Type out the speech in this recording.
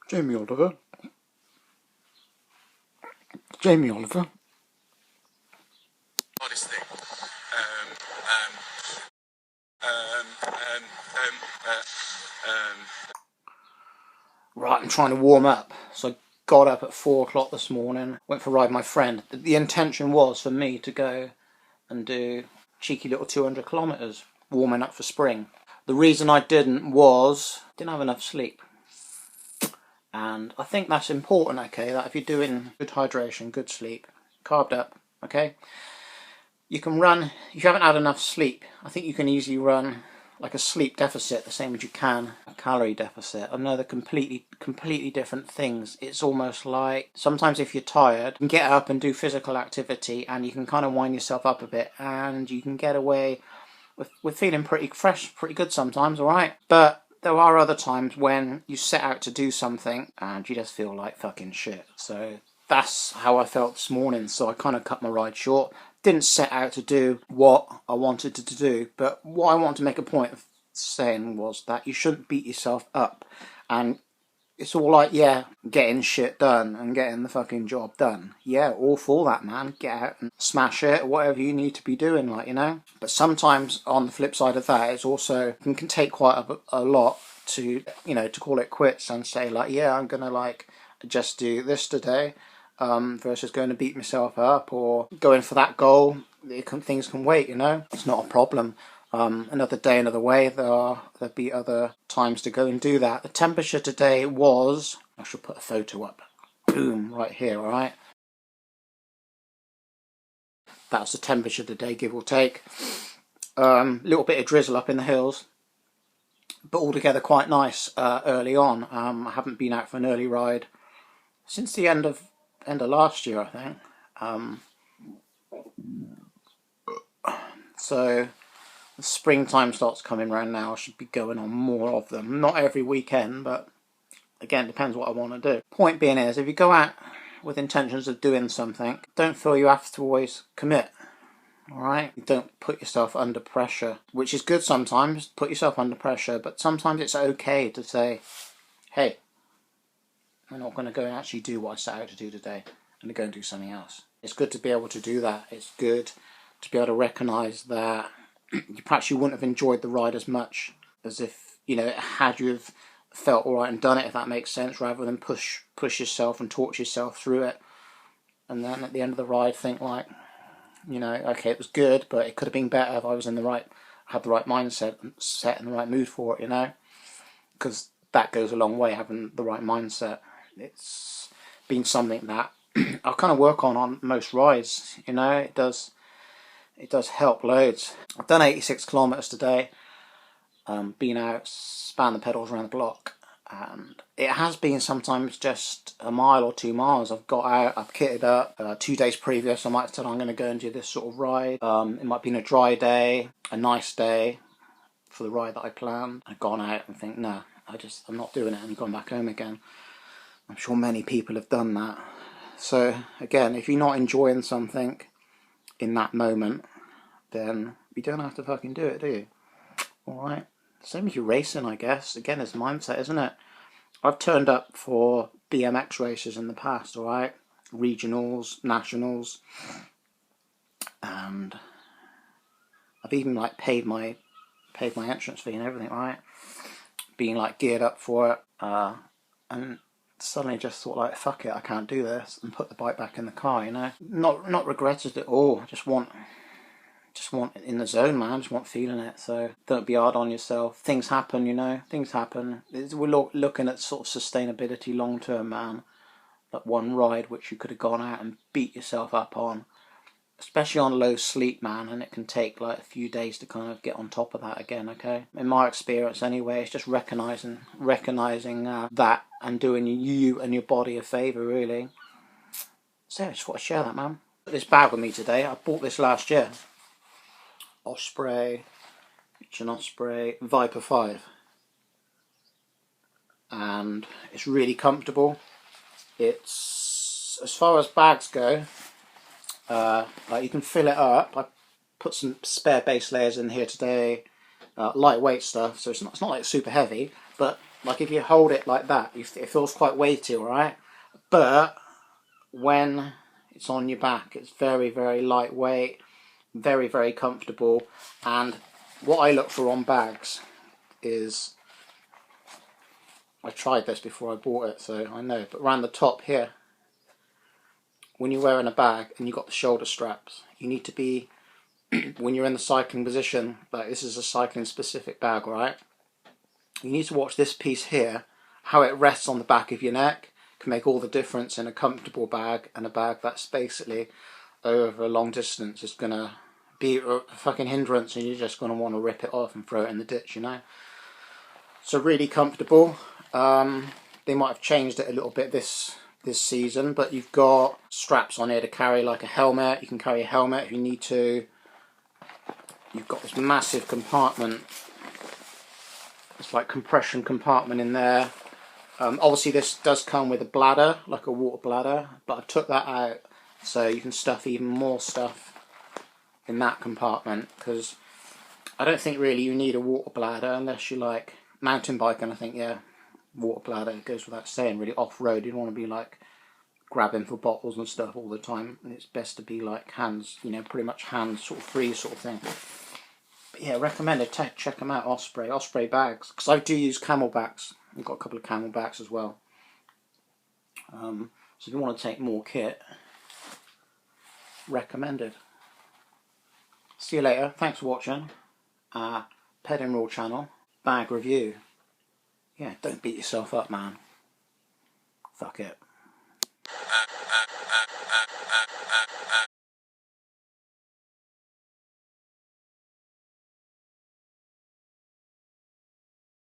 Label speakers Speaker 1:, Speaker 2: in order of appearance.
Speaker 1: Jamie Oliver. Jamie Oliver.
Speaker 2: Hardest thing.
Speaker 1: Right, I'm trying to warm up. So I got up at 4 o'clock this morning, went for a ride with my friend. The intention was for me to go and do cheeky little 200 kilometres, warming up for spring. The reason I didn't was didn't have enough sleep. And I think that's important, okay, that if you're doing good hydration, good sleep, carved up, okay, you can run, if you haven't had enough sleep, I think you can easily run like a sleep deficit, the same as you can a calorie deficit. I know they're completely different things. It's almost like sometimes if you're tired, you can get up and do physical activity and you can kind of wind yourself up a bit and you can get away with feeling pretty fresh, pretty good sometimes, alright? But there are other times when you set out to do something and you just feel like fucking shit. So that's how I felt this morning, so I kind of cut my ride short. Didn't set out to do what I wanted to do, but what I want to make a point of saying was that you shouldn't beat yourself up. And it's all like, yeah, getting shit done and getting the fucking job done. Yeah, all for that, man. Get out and smash it, whatever you need to be doing, like, you know. But sometimes on the flip side of that, it's also can take quite a lot to, you know, to call it quits and say like, yeah, I'm gonna like just do this today, versus going to beat myself up or going for that goal. Things can wait, you know. It's not a problem. Another day, another way. There'll be other times to go and do that. The temperature today was, I should put a photo up, boom, right here, alright? That's the temperature today, give or take. Little bit of drizzle up in the hills, but altogether quite nice early on. I haven't been out for an early ride since the end of last year, I think. So the springtime starts coming around now. I should be going on more of them. Not every weekend, but again, depends what I want to do. Point being is, if you go out with intentions of doing something, don't feel you have to always commit. Alright? Don't put yourself under pressure, which is good sometimes, put yourself under pressure, but sometimes it's okay to say, hey, I'm not going to go and actually do what I set out to do today. I'm going to go and do something else. It's good to be able to do that. It's good to be able to recognise that perhaps you wouldn't have enjoyed the ride as much as if, you know, had you have felt alright and done it, if that makes sense, rather than push yourself and torture yourself through it. And then at the end of the ride think like, you know, okay, it was good, but it could have been better if I was in the right, had the right mindset and set in the right mood for it, you know? Because that goes a long way, having the right mindset. It's been something that I kind of work on most rides, you know. It does help loads. I've done 86 kilometres today, been out, span the pedals around the block, and it has been sometimes just a mile or 2 miles. I've got out, I've kitted up. 2 days previous I might have said I'm going to go and do this sort of ride. It might have been a dry day, a nice day for the ride that I planned. I've gone out and think, no, I'm not doing it, and gone back home again. I'm sure many people have done that. So again, if you're not enjoying something in that moment, then you don't have to fucking do it, do you? Alright? Same as you're racing, I guess. Again, it's mindset, isn't it? I've turned up for BMX races in the past, alright? Regionals, nationals, and I've even like paid my entrance fee and everything, right? Being like geared up for it, and suddenly just thought like, fuck it, I can't do this, and put the bike back in the car, you know? Not regretted it all. Just want it in the zone, man. Just want feeling it. So don't be hard on yourself. Things happen, you know. Things happen. We're looking at sort of sustainability long term, man. That one ride which you could have gone out and beat yourself up on, especially on low sleep, man, and it can take like a few days to kind of get on top of that again, okay? In my experience anyway, it's just recognising that and doing you and your body a favour, really. So I just thought I'd share that, man. This bag with me today, I bought this last year. Osprey Viper 5. And it's really comfortable. It's, as far as bags go, like you can fill it up. I put some spare base layers in here today, lightweight stuff, so it's not like super heavy, but like if you hold it like that, it feels quite weighty, alright? But when it's on your back, it's very, very lightweight, very, very comfortable. And what I look for on bags is, I tried this before I bought it, so I know, but around the top here, when you're wearing a bag and you've got the shoulder straps, you need to be, when you're in the cycling position, like this is a cycling specific bag, right? You need to watch this piece here, how it rests on the back of your neck can make all the difference in a comfortable bag and a bag that's basically over a long distance is going to be a fucking hindrance and you're just going to want to rip it off and throw it in the ditch, you know. So really comfortable. They might have changed it a little bit this season, but you've got straps on here to carry like a helmet. You can carry a helmet if you need to. You've got this massive compartment. It's like compression compartment in there. Obviously this does come with a bladder, like a water bladder, but I took that out so you can stuff even more stuff in that compartment, because I don't think really you need a water bladder unless you like mountain biking. I think, yeah, water bladder, it goes without saying, really off-road. You don't want to be like grabbing for bottles and stuff all the time, and it's best to be like hands, you know, pretty much hands sort of free sort of thing. But yeah, recommended. Check them out, Osprey bags, because I do use camelbacks. I've got a couple of camelbacks as well. So if you want to take more kit, recommended. See you later. Thanks for watching. Ped and Raw channel bag review. Yeah, don't beat yourself up, man. Fuck it.